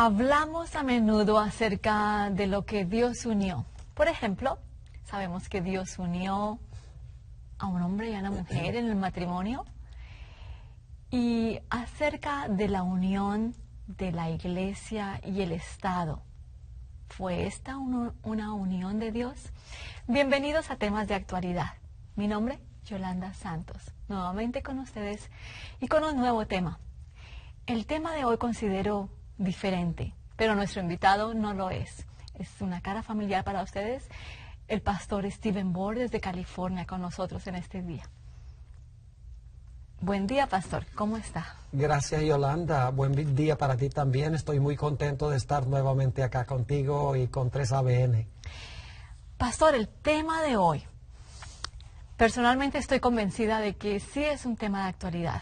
Hablamos a menudo acerca de lo que Dios unió. Por ejemplo, sabemos que Dios unió a un hombre y a una mujer en el matrimonio. Y acerca de la unión de la iglesia y el Estado. ¿Fue esta una unión de Dios? Bienvenidos a Temas de Actualidad. Mi nombre, Yolanda Santos. Nuevamente con ustedes y con un nuevo tema. El tema de hoy considero diferente, pero nuestro invitado no lo es. Es una cara familiar para ustedes. El pastor Stephen Bohr desde California con nosotros en este día. Buen día, pastor. ¿Cómo está? Gracias, Yolanda. Buen día para ti también. Estoy muy contento de estar nuevamente acá contigo y con 3ABN. Pastor, el tema de hoy, personalmente estoy convencida de que sí es un tema de actualidad.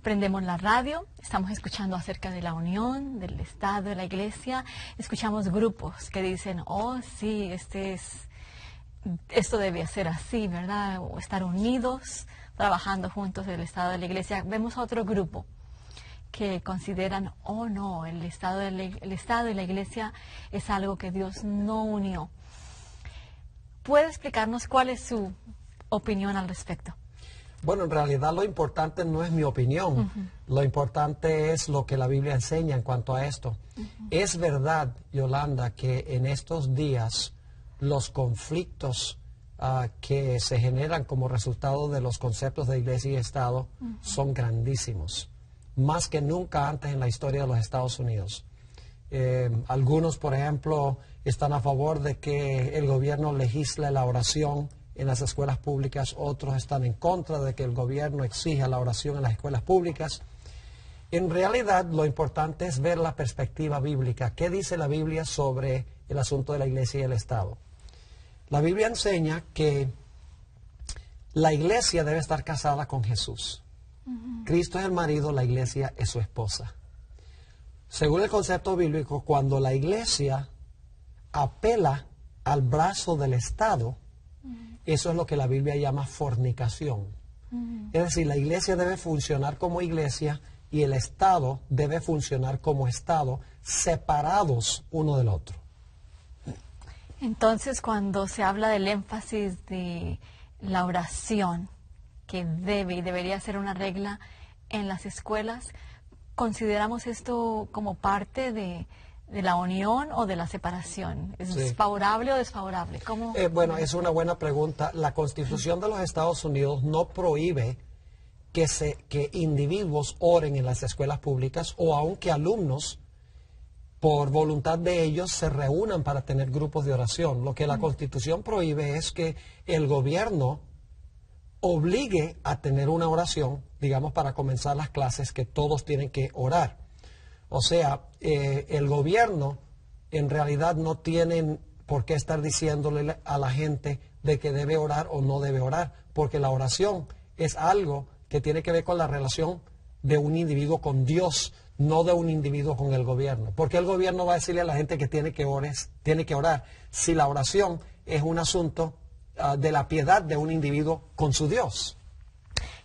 Prendemos la radio, estamos escuchando acerca de la unión, del Estado, de la Iglesia. Escuchamos grupos que dicen, oh, sí, esto debe ser así, ¿verdad? O estar unidos, trabajando juntos del Estado de la Iglesia. Vemos a otro grupo que consideran, oh no, el Estado y la Iglesia es algo que Dios no unió. ¿Puede explicarnos cuál es su opinión al respecto? Bueno, en realidad lo importante no es mi opinión. Lo importante es lo que la Biblia enseña en cuanto a esto. Es verdad, Yolanda, que en estos días los conflictos que se generan como resultado de los conceptos de iglesia y Estado son grandísimos, más que nunca antes en la historia de los Estados Unidos. Algunos, por ejemplo, están a favor de que el gobierno legisle la oración en las escuelas públicas, otros están en contra de que el gobierno exija la oración en las escuelas públicas. En realidad, lo importante es ver la perspectiva bíblica. ¿Qué dice la Biblia sobre el asunto de la iglesia y el Estado? La Biblia enseña que la iglesia debe estar casada con Jesús. Cristo es el marido, la iglesia es su esposa. Según el concepto bíblico, cuando la iglesia apela al brazo del Estado, eso es lo que la Biblia llama fornicación. Es decir, la iglesia debe funcionar como iglesia y el Estado debe funcionar como Estado, separados uno del otro. Entonces, cuando se habla del énfasis de la oración, que debe y debería ser una regla en las escuelas, ¿consideramos esto como parte de la unión o de la separación? ¿Es favorable o desfavorable? ¿Cómo? Bueno, es una buena pregunta. La Constitución de los Estados Unidos no prohíbe que individuos oren en las escuelas públicas o aunque alumnos, por voluntad de ellos, se reúnan para tener grupos de oración. Lo que la Constitución prohíbe es que el gobierno obligue a tener una oración, digamos, para comenzar las clases, que todos tienen que orar. O sea, el gobierno en realidad no tiene por qué estar diciéndole a la gente de que debe orar o no debe orar, porque la oración es algo que tiene que ver con la relación de un individuo con Dios, no de un individuo con el gobierno. Porque el gobierno va a decirle a la gente que tiene que orar, si la oración es un asunto de la piedad de un individuo con su Dios.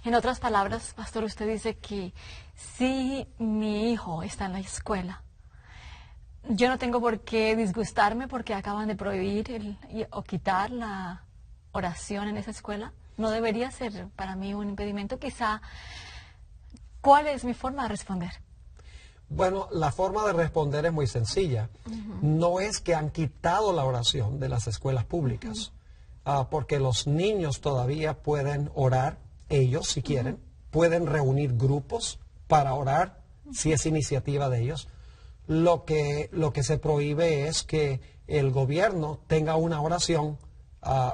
En otras palabras, pastor, usted dice que si mi hijo está en la escuela, yo no tengo por qué disgustarme porque acaban de prohibir o quitar la oración en esa escuela. No debería ser para mí un impedimento. Quizá, ¿cuál es mi forma de responder? Bueno, la forma de responder es muy sencilla. No es que han quitado la oración de las escuelas públicas, porque los niños todavía pueden orar, ellos si quieren, pueden reunir grupos para orar, si es iniciativa de ellos. Lo que se prohíbe es que el gobierno tenga una oración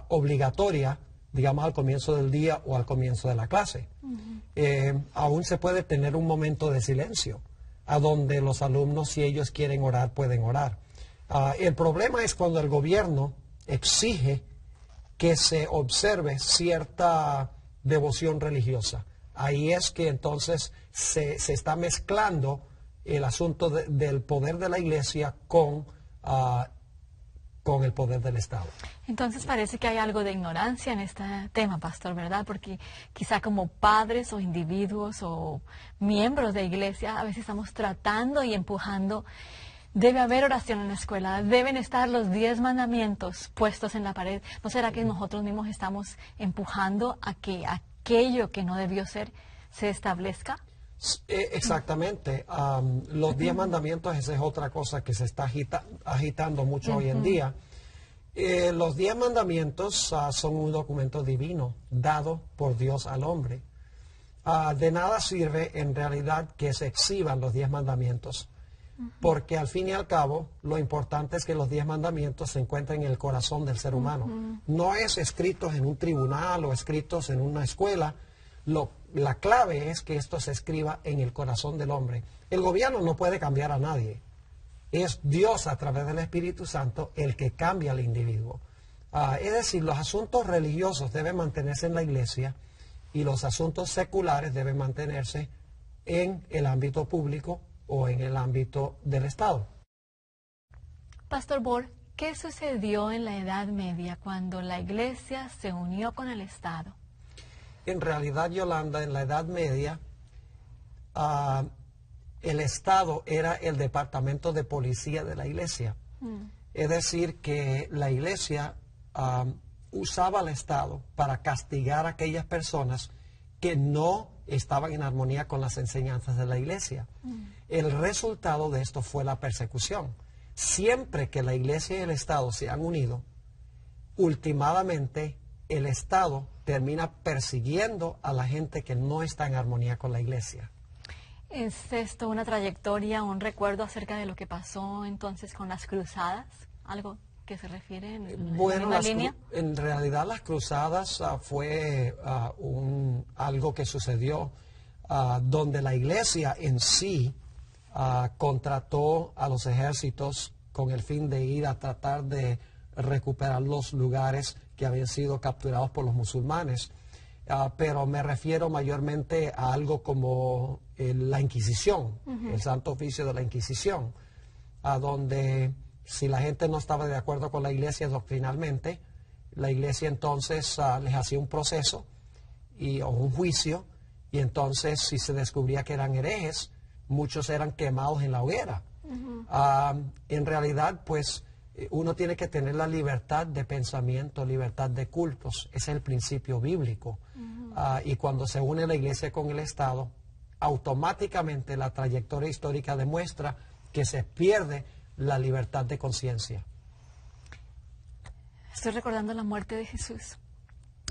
obligatoria, digamos, al comienzo del día o al comienzo de la clase. Aún se puede tener un momento de silencio, a donde los alumnos, si ellos quieren orar, pueden orar. El problema es cuando el gobierno exige que se observe cierta devoción religiosa. Ahí es que entonces se está mezclando el asunto del poder de la iglesia con el poder del Estado. Entonces parece que hay algo de ignorancia en este tema, pastor, ¿verdad? Porque quizá como padres o individuos o miembros de iglesia a veces estamos tratando y empujando Debe haber oración en la escuela, deben estar los 10 mandamientos puestos en la pared. ¿No será que nosotros mismos estamos empujando a que aquello que no debió ser se establezca? Exactamente. Los 10 mandamientos, esa es otra cosa que se está agitando mucho hoy en día. Los 10 mandamientos son un documento divino dado por Dios al hombre. De nada sirve en realidad que se exhiban los 10 mandamientos, porque al fin y al cabo lo importante es que los 10 mandamientos se encuentren en el corazón del ser humano. No es escritos en un tribunal o escritos en una escuela. La clave es que esto se escriba en el corazón del hombre. El gobierno no puede cambiar a nadie. Es Dios a través del Espíritu Santo el que cambia al individuo. Es decir, los asuntos religiosos deben mantenerse en la iglesia y los asuntos seculares deben mantenerse en el ámbito público o en el ámbito del Estado. Pastor Bohr, ¿qué sucedió en la Edad Media cuando la iglesia se unió con el Estado? En realidad, Yolanda, en la Edad Media, el Estado era el departamento de policía de la iglesia. Es decir, que la iglesia usaba al Estado para castigar a aquellas personas que no estaban en armonía con las enseñanzas de la iglesia. El resultado de esto fue la persecución. Siempre que la iglesia y el Estado se han unido, últimamente el Estado termina persiguiendo a la gente que no está en armonía con la iglesia. ¿Es esto una trayectoria, un recuerdo acerca de lo que pasó entonces con las cruzadas? ¿Algo que se refiere en la línea? En realidad las cruzadas fue algo que sucedió donde la iglesia en sí contrató a los ejércitos con el fin de ir a tratar de recuperar los lugares que habían sido capturados por los musulmanes. Pero me refiero mayormente a algo como la Inquisición, el Santo Oficio de la Inquisición, a donde si la gente no estaba de acuerdo con la iglesia doctrinalmente, la iglesia entonces les hacía un proceso o un juicio, y entonces si se descubría que eran herejes, muchos eran quemados en la hoguera. En realidad, pues, uno tiene que tener la libertad de pensamiento, libertad de cultos. Ese es el principio bíblico. Y cuando se une la iglesia con el Estado, automáticamente la trayectoria histórica demuestra que se pierde la libertad de conciencia. Estoy recordando la muerte de Jesús,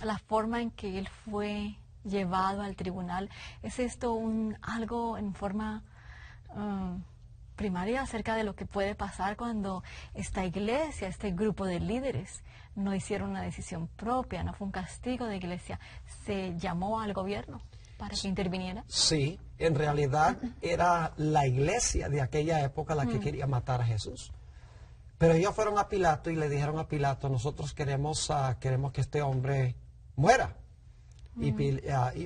la forma en que Él fue llevado al tribunal. ¿Es esto algo en forma primaria acerca de lo que puede pasar cuando esta iglesia, este grupo de líderes, no hicieron una decisión propia, no fue un castigo de iglesia, se llamó al gobierno para que interviniera? Sí, en realidad era la iglesia de aquella época la que quería matar a Jesús. Pero ellos fueron a Pilato y le dijeron a Pilato: nosotros queremos que este hombre muera. Y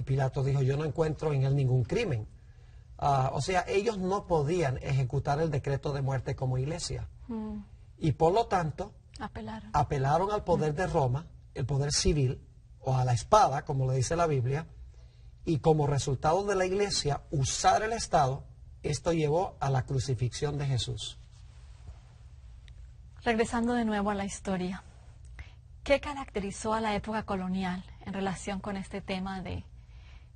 Pilato dijo: yo no encuentro en él ningún crimen. O sea, ellos no podían ejecutar el decreto de muerte como iglesia. Y por lo tanto, apelaron al poder de Roma, el poder civil, o a la espada, como le dice la Biblia, y como resultado de la iglesia usar el Estado, esto llevó a la crucifixión de Jesús. Regresando de nuevo a la historia, ¿qué caracterizó a la época colonial en relación con este tema de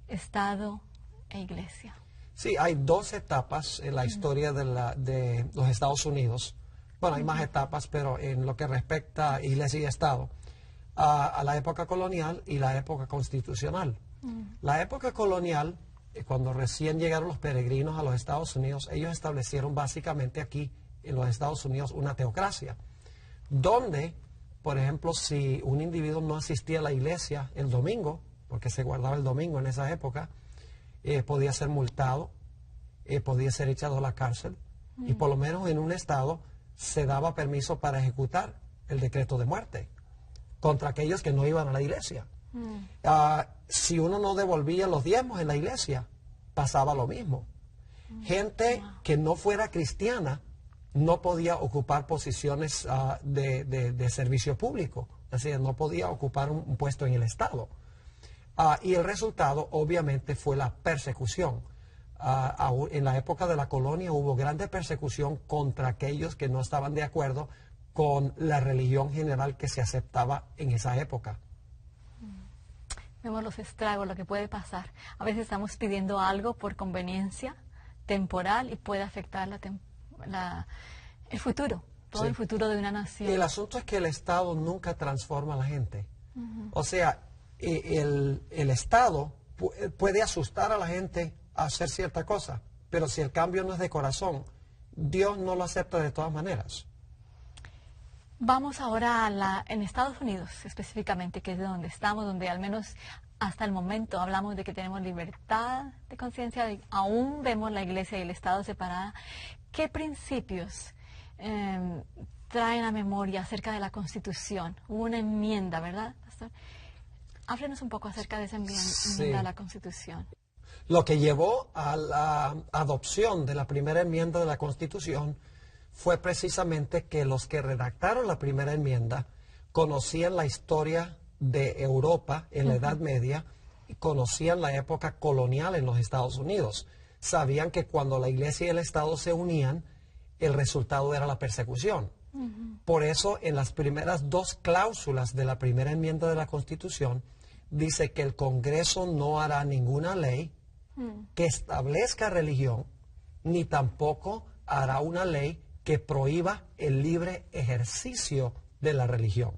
Estado e iglesia? Sí, hay dos etapas en la historia de los Estados Unidos. Bueno, hay más etapas, pero en lo que respecta a iglesia y Estado, a la época colonial y la época constitucional. La época colonial, cuando recién llegaron los peregrinos a los Estados Unidos, ellos establecieron básicamente aquí en los Estados Unidos una teocracia, donde, por ejemplo, si un individuo no asistía a la iglesia el domingo, porque se guardaba el domingo en esa época, podía ser multado, podía ser echado a la cárcel, y por lo menos en un estado se daba permiso para ejecutar el decreto de muerte contra aquellos que no iban a la iglesia. Si uno no devolvía los diezmos en la iglesia, pasaba lo mismo. Gente que no fuera cristiana no podía ocupar posiciones de servicio público, es decir, no podía ocupar un puesto en el Estado. Y el resultado, obviamente, fue la persecución. En la época de la colonia hubo grande persecución contra aquellos que no estaban de acuerdo con la religión general que se aceptaba en esa época. Vemos los estragos, lo que puede pasar. A veces estamos pidiendo algo por conveniencia temporal y puede afectar el futuro, todo Sí. el futuro de una nación. El asunto es que el Estado nunca transforma a la gente. O sea, el Estado puede asustar a la gente a hacer cierta cosa, pero si el cambio no es de corazón, Dios no lo acepta de todas maneras. Vamos ahora en Estados Unidos específicamente, que es de donde estamos, donde al menos hasta el momento hablamos de que tenemos libertad de conciencia, aún vemos la iglesia y el Estado separada. ¿Qué principios traen a memoria acerca de la Constitución? Hubo una enmienda, ¿verdad, pastor? Háblenos un poco acerca de esa enmienda a la Constitución. Lo que llevó a la adopción de la primera enmienda de la Constitución fue precisamente que los que redactaron la primera enmienda conocían la historia de Europa en la Edad Media y conocían la época colonial en los Estados Unidos. Sabían que cuando la Iglesia y el Estado se unían, el resultado era la persecución. Por eso, en las primeras dos cláusulas de la primera enmienda de la Constitución, dice que el Congreso no hará ninguna ley que establezca religión, ni tampoco hará una ley que prohíba el libre ejercicio de la religión.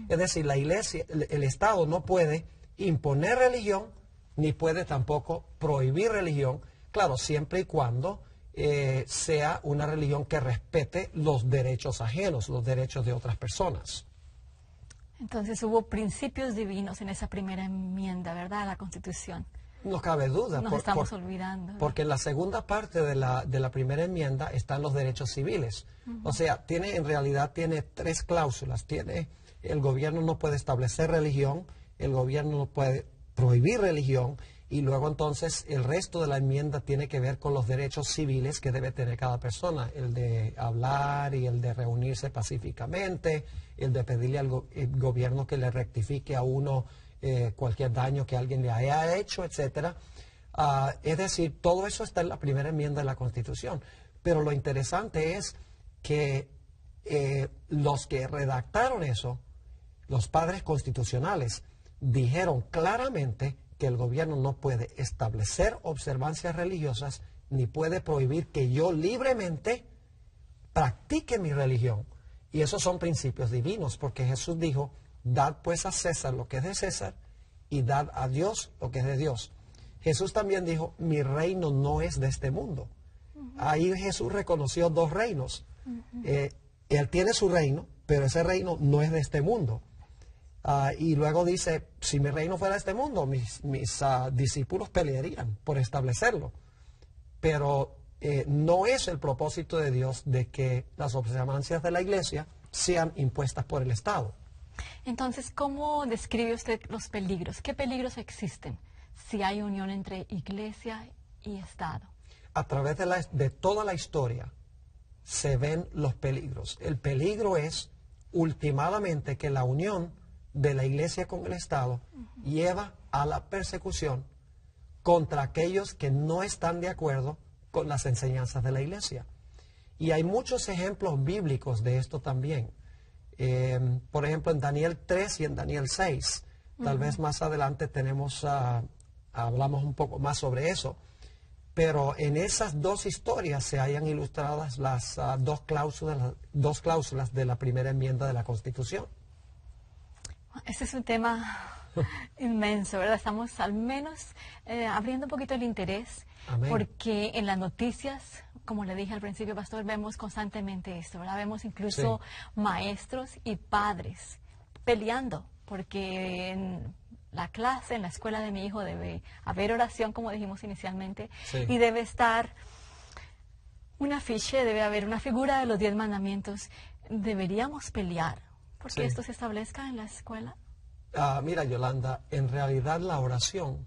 Es decir, la Iglesia, el Estado no puede imponer religión, ni puede tampoco prohibir religión, claro, siempre y cuando sea una religión que respete los derechos ajenos, los derechos de otras personas. Entonces hubo principios divinos en esa primera enmienda, ¿verdad?, a la Constitución. No cabe duda. Nos estamos olvidando, ¿verdad? Porque en la segunda parte de la primera enmienda están los derechos civiles. O sea, en realidad tiene tres cláusulas. El gobierno no puede establecer religión, el gobierno no puede prohibir religión, y luego entonces el resto de la enmienda tiene que ver con los derechos civiles que debe tener cada persona, el de hablar y el de reunirse pacíficamente, el de pedirle al gobierno que le rectifique a uno cualquier daño que alguien le haya hecho, etcétera. Es decir, todo eso está en la primera enmienda de la Constitución. Pero lo interesante es que los que redactaron eso, los padres constitucionales, dijeron claramente que el gobierno no puede establecer observancias religiosas ni puede prohibir que yo libremente practique mi religión. Y esos son principios divinos, porque Jesús dijo: dad pues a César lo que es de César y dad a Dios lo que es de Dios. Jesús también dijo: mi reino no es de este mundo. Ahí Jesús reconoció dos reinos. Él tiene su reino, pero ese reino no es de este mundo. Y luego dice: si mi reino fuera de este mundo, mis discípulos pelearían por establecerlo. Pero no es el propósito de Dios de que las observancias de la Iglesia sean impuestas por el Estado. Entonces, ¿cómo describe usted los peligros? ¿Qué peligros existen si hay unión entre Iglesia y Estado? A través de toda la historia se ven los peligros. El peligro es, últimamente, que la unión de la Iglesia con el Estado lleva a la persecución contra aquellos que no están de acuerdo con las enseñanzas de la Iglesia. Y hay muchos ejemplos bíblicos de esto también. Por ejemplo, en Daniel 3 y en Daniel 6. Tal vez más adelante hablamos un poco más sobre eso. Pero en esas dos historias se hayan ilustradas las dos cláusulas de la primera enmienda de la Constitución. Ese es un tema inmenso, ¿verdad? Estamos al menos abriendo un poquito el interés. Amén. Porque en las noticias, como le dije al principio, pastor, vemos constantemente esto, ¿verdad? Vemos incluso maestros y padres peleando, porque en la clase, en la escuela de mi hijo debe haber oración, como dijimos inicialmente, y debe estar un afiche, debe haber una figura de los 10 mandamientos. ¿Deberíamos pelear porque esto se establezca en la escuela? Mira, Yolanda, en realidad la oración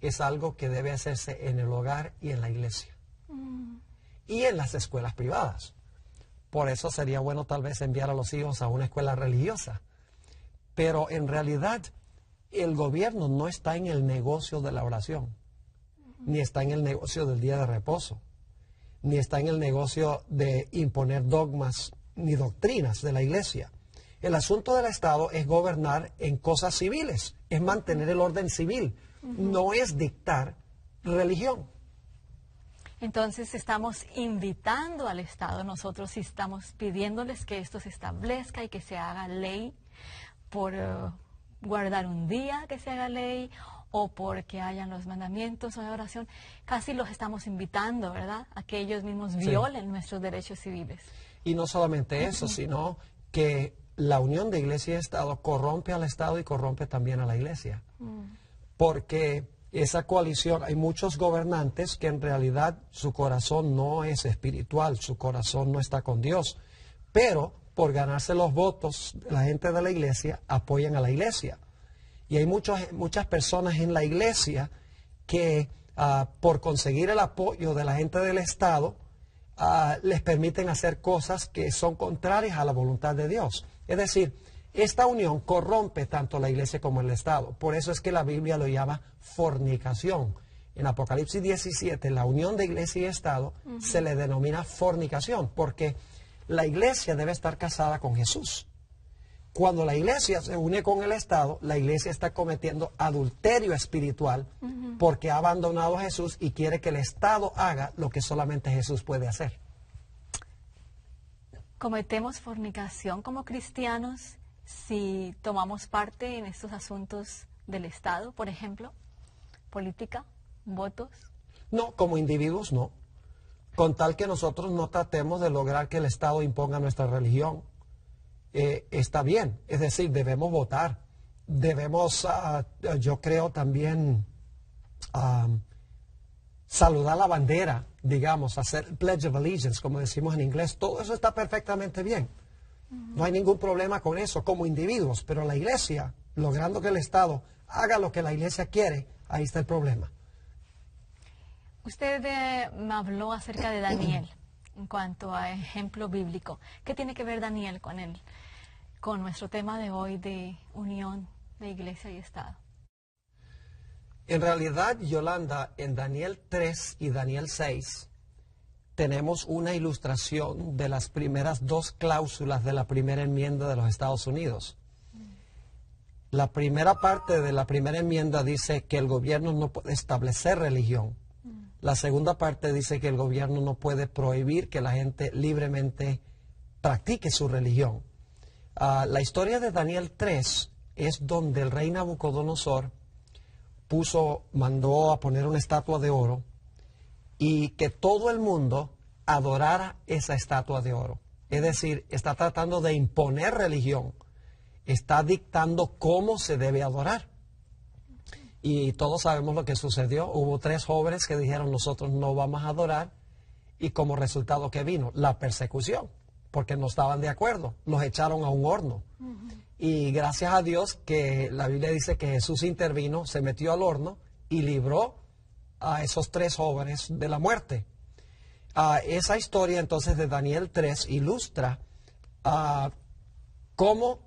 es algo que debe hacerse en el hogar y en la iglesia. Y en las escuelas privadas. Por eso sería bueno tal vez enviar a los hijos a una escuela religiosa. Pero en realidad el gobierno no está en el negocio de la oración. ni está en el negocio del día de reposo, ni está en el negocio de imponer dogmas ni doctrinas de la iglesia. El asunto del Estado es gobernar en cosas civiles, es mantener el orden civil, no es dictar religión. Entonces estamos invitando al Estado, nosotros estamos pidiéndoles que esto se establezca y que se haga ley por guardar un día que se haga ley o porque hayan los mandamientos o de oración. Casi los estamos invitando, ¿verdad?, a que ellos mismos violen nuestros derechos civiles. Y no solamente eso, sino que la unión de iglesia y Estado corrompe al Estado y corrompe también a la iglesia. Porque esa coalición, hay muchos gobernantes que en realidad su corazón no es espiritual, su corazón no está con Dios, pero por ganarse los votos de la gente de la iglesia, apoyan a la iglesia. Y hay muchas personas en la iglesia que por conseguir el apoyo de la gente del Estado, les permiten hacer cosas que son contrarias a la voluntad de Dios. Es decir, esta unión corrompe tanto la iglesia como el Estado. Por eso es que la Biblia lo llama fornicación. En Apocalipsis 17, la unión de iglesia y Estado se le denomina fornicación, porque la iglesia debe estar casada con Jesús. Cuando la iglesia se une con el Estado, la iglesia está cometiendo adulterio espiritual porque ha abandonado a Jesús y quiere que el Estado haga lo que solamente Jesús puede hacer. ¿Cometemos fornicación como cristianos si tomamos parte en estos asuntos del Estado, por ejemplo? ¿Política? ¿Votos? No, como individuos no. Con tal que nosotros no tratemos de lograr que el Estado imponga nuestra religión, está bien. Es decir, debemos votar. Debemos, yo creo también, saludar la bandera, digamos, hacer Pledge of Allegiance, como decimos en inglés. Todo eso está perfectamente bien. No hay ningún problema con eso como individuos, pero la iglesia, logrando que el Estado haga lo que la iglesia quiere, ahí está el problema. Usted me habló acerca de Daniel en cuanto a ejemplo bíblico. ¿Qué tiene que ver Daniel con nuestro tema de hoy de unión de iglesia y Estado? En realidad, Yolanda, en Daniel 3 y Daniel 6 tenemos una ilustración de las primeras dos cláusulas de la primera enmienda de los Estados Unidos. La primera parte de la primera enmienda dice que el gobierno no puede establecer religión. La segunda parte dice que el gobierno no puede prohibir que la gente libremente practique su religión. La historia de Daniel 3 es donde el rey Nabucodonosor mandó a poner una estatua de oro y que todo el mundo adorara esa estatua de oro. Es decir, está tratando de imponer religión, está dictando cómo se debe adorar. Y todos sabemos lo que sucedió. Hubo 3 jóvenes que dijeron, nosotros no vamos a adorar, y como resultado, ¿qué vino? La persecución, porque no estaban de acuerdo. Los echaron a un horno. Y gracias a Dios que la Biblia dice que Jesús intervino, se metió al horno y libró a esos 3 jóvenes de la muerte. Esa historia entonces de Daniel 3 ilustra cómo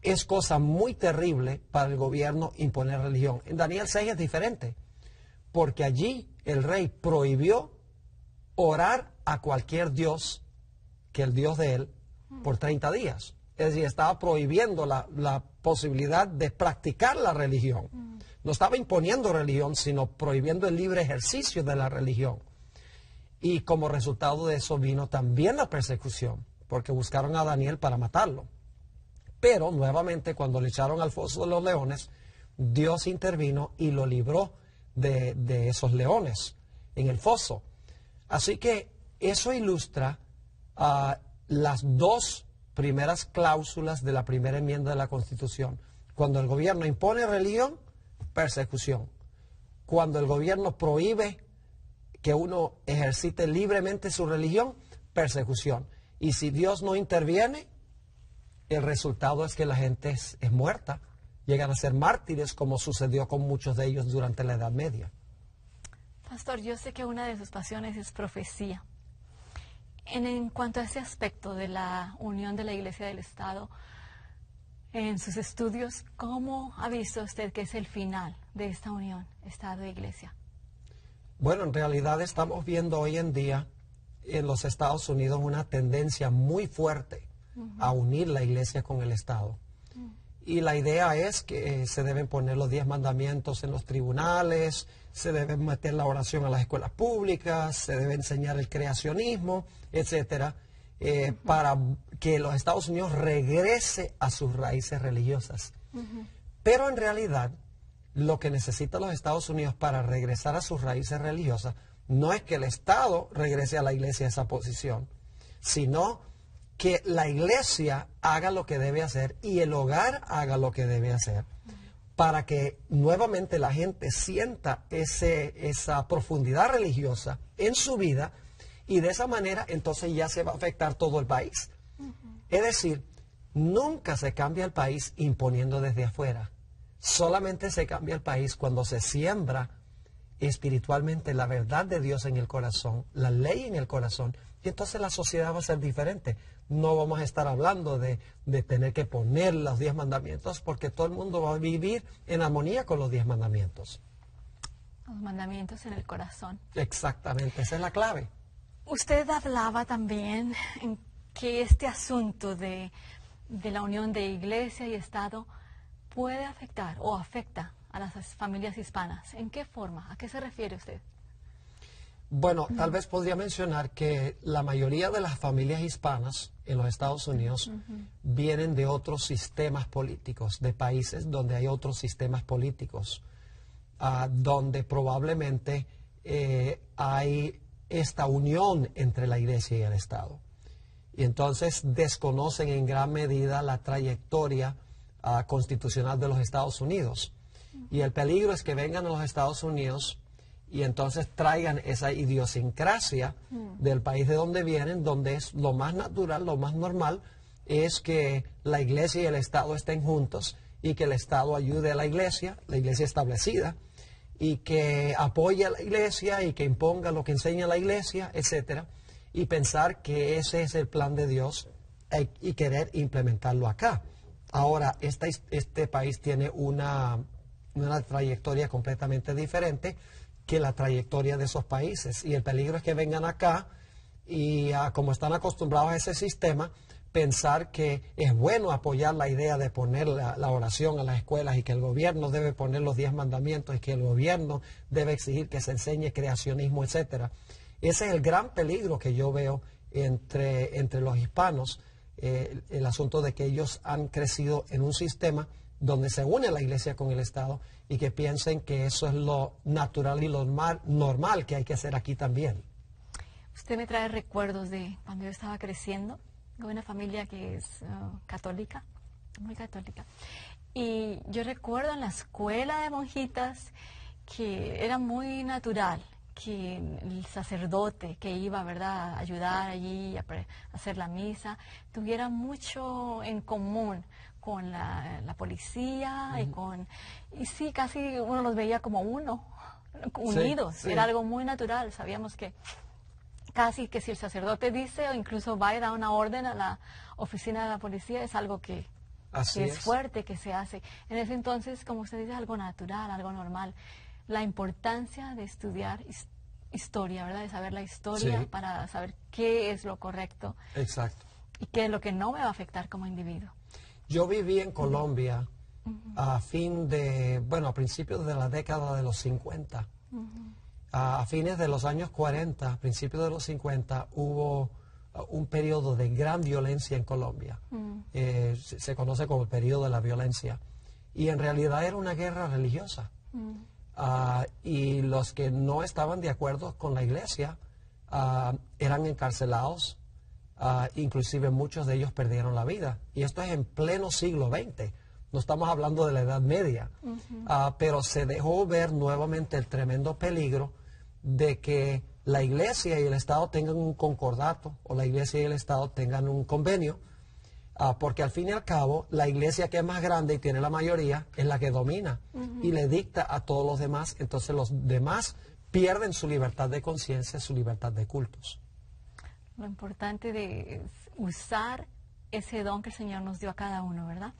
es cosa muy terrible para el gobierno imponer religión. En Daniel 6 es diferente, porque allí el rey prohibió orar a cualquier dios que el Dios de él por 30 días. Es decir, estaba prohibiendo la posibilidad de practicar la religión. No estaba imponiendo religión, sino prohibiendo el libre ejercicio de la religión. Y como resultado de eso vino también la persecución, porque buscaron a Daniel para matarlo. Pero nuevamente cuando le echaron al foso de los leones, Dios intervino y lo libró de esos leones en el foso. Así que eso ilustra las 2 primeras cláusulas de la primera enmienda de la Constitución. Cuando el gobierno impone religión, persecución. Cuando el gobierno prohíbe que uno ejercite libremente su religión, persecución. Y si Dios no interviene, el resultado es que la gente es muerta. Llegan a ser mártires, como sucedió con muchos de ellos durante la Edad Media. Pastor, yo sé que una de sus pasiones es profecía. En cuanto a ese aspecto de la unión de la Iglesia y del Estado, en sus estudios, ¿cómo ha visto usted que es el final de esta unión, Estado e Iglesia? Bueno, en realidad estamos viendo hoy en día en los Estados Unidos una tendencia muy fuerte a unir la iglesia con el Estado. Y la idea es que se deben poner los 10 mandamientos en los tribunales, se debe meter la oración a las escuelas públicas, se debe enseñar el creacionismo, etcétera, para que los Estados Unidos regrese a sus raíces religiosas. Pero en realidad, lo que necesitan los Estados Unidos para regresar a sus raíces religiosas no es que el Estado regrese a la iglesia a esa posición, sino que la iglesia haga lo que debe hacer y el hogar haga lo que debe hacer para que nuevamente la gente sienta esa profundidad religiosa en su vida y de esa manera entonces ya se va a afectar todo el país. Es decir, nunca se cambia el país imponiendo desde afuera. Solamente se cambia el país cuando se siembra espiritualmente la verdad de Dios en el corazón, la ley en el corazón, y entonces la sociedad va a ser diferente. No vamos a estar hablando de tener que poner los 10 mandamientos porque todo el mundo va a vivir en armonía con los 10 mandamientos. Los mandamientos en el corazón. Exactamente, esa es la clave. Usted hablaba también en que este asunto de la unión de iglesia y Estado puede afectar o afecta a las familias hispanas. ¿En qué forma? ¿A qué se refiere usted? Bueno, tal vez podría mencionar que la mayoría de las familias hispanas en los Estados Unidos vienen de otros sistemas políticos, de países donde hay otros sistemas políticos, donde probablemente hay esta unión entre la iglesia y el Estado. Y entonces desconocen en gran medida la trayectoria constitucional de los Estados Unidos. Y el peligro es que vengan a los Estados Unidos y entonces traigan esa idiosincrasia del país de donde vienen, donde es lo más natural, lo más normal, es que la iglesia y el Estado estén juntos y que el Estado ayude a la iglesia establecida, y que apoye a la iglesia y que imponga lo que enseña la iglesia, etcétera, y pensar que ese es el plan de Dios y querer implementarlo acá. Ahora, este país tiene una trayectoria completamente diferente que la trayectoria de esos países, y el peligro es que vengan acá y como están acostumbrados a ese sistema, pensar que es bueno apoyar la idea de poner la oración a las escuelas y que el gobierno debe poner los 10 mandamientos y que el gobierno debe exigir que se enseñe creacionismo, etcétera. Ese es el gran peligro que yo veo entre los hispanos, el asunto de que ellos han crecido en un sistema donde se une la iglesia con el Estado y que piensen que eso es lo natural y lo normal que hay que hacer aquí también. Usted me trae recuerdos de cuando yo estaba creciendo, de una familia que es católica, muy católica. Y yo recuerdo en la escuela de monjitas que era muy natural que el sacerdote que iba, ¿verdad?, a ayudar allí a hacer la misa, tuviera mucho en común con la policía y sí, casi uno los veía como unidos. Sí, sí. Era algo muy natural. Sabíamos que casi que si el sacerdote dice o incluso va y da una orden a la oficina de la policía, es algo que es fuerte, que se hace. En ese entonces, como usted dice, algo natural, algo normal. La importancia de estudiar historia, ¿verdad? De saber la historia para saber qué es lo correcto. Exacto. Y qué es lo que no me va a afectar como individuo. Yo viví en Colombia a principios de la década de los 50. A fines de los años 40, a principios de los 50, hubo un periodo de gran violencia en Colombia. Se conoce como el periodo de la violencia. Y en realidad era una guerra religiosa. Y los que no estaban de acuerdo con la iglesia eran encarcelados. Inclusive muchos de ellos perdieron la vida. Y esto es en pleno siglo XX. No estamos hablando de la Edad Media. Pero se dejó ver nuevamente el tremendo peligro de que la iglesia y el Estado tengan un concordato, o la iglesia y el Estado tengan un convenio, porque al fin y al cabo la iglesia, que es más grande y tiene la mayoría, es la que domina y le dicta a todos los demás. Entonces los demás pierden su libertad de conciencia, su libertad de cultos. Lo importante de usar ese don que el Señor nos dio a cada uno, ¿verdad?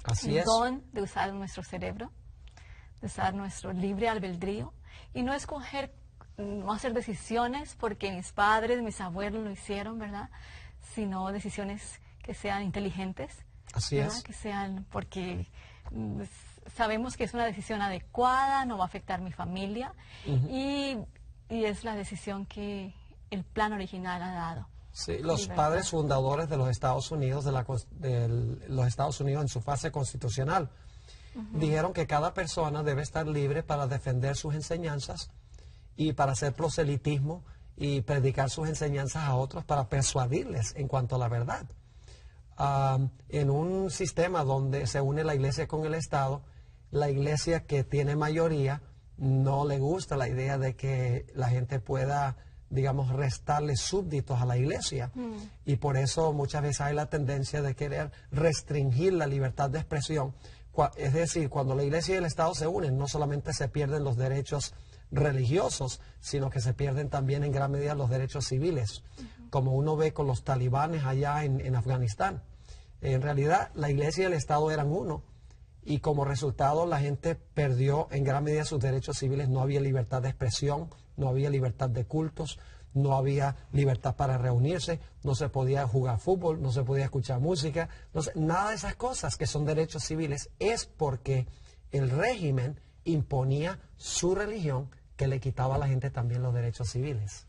Así es. El don de usar nuestro cerebro, de usar nuestro libre albedrío y no escoger no hacer decisiones porque mis padres, mis abuelos lo hicieron, ¿verdad? Sino decisiones que sean inteligentes. Así ¿verdad? es. Que sean, porque sabemos que es una decisión adecuada, no va a afectar mi familia y es la decisión que el plan original ha dado. Sí, los Libertad. padres fundadores de los Estados Unidos, los Estados Unidos en su fase constitucional, dijeron que cada persona debe estar libre para defender sus enseñanzas y para hacer proselitismo y predicar sus enseñanzas a otros para persuadirles en cuanto a la verdad. En un sistema donde se une la iglesia con el Estado, la iglesia que tiene mayoría no le gusta la idea de que la gente pueda, digamos, restarle súbditos a la iglesia. Y por eso muchas veces hay la tendencia de querer restringir la libertad de expresión. Es decir, cuando la iglesia y el Estado se unen, no solamente se pierden los derechos religiosos, sino que se pierden también en gran medida los derechos civiles, como uno ve con los talibanes allá en Afganistán. En realidad, la iglesia y el Estado eran uno, y como resultado la gente perdió en gran medida sus derechos civiles. No había libertad de expresión, no había libertad de cultos, no había libertad para reunirse, no se podía jugar fútbol, no se podía escuchar música, nada de esas cosas que son derechos civiles es porque el régimen imponía su religión que le quitaba a la gente también los derechos civiles.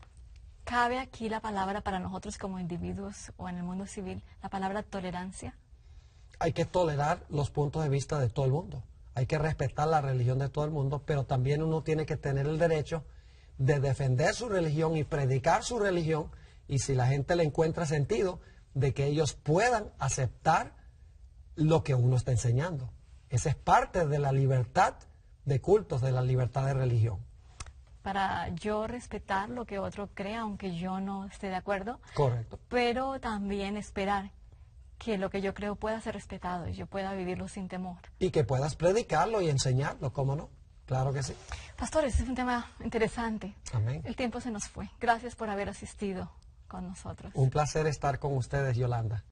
¿Cabe aquí la palabra para nosotros como individuos o en el mundo civil, la palabra tolerancia? Hay que tolerar los puntos de vista de todo el mundo, hay que respetar la religión de todo el mundo, pero también uno tiene que tener el derecho de defender su religión y predicar su religión, y si la gente le encuentra sentido, de que ellos puedan aceptar lo que uno está enseñando. Esa es parte de la libertad de cultos, de la libertad de religión. Para yo respetar lo que otro crea, aunque yo no esté de acuerdo. Correcto. Pero también esperar que lo que yo creo pueda ser respetado y yo pueda vivirlo sin temor. Y que puedas predicarlo y enseñarlo, ¿cómo no? Claro que sí. Pastor, este es un tema interesante. Amén. El tiempo se nos fue. Gracias por haber asistido con nosotros. Un placer estar con ustedes, Yolanda.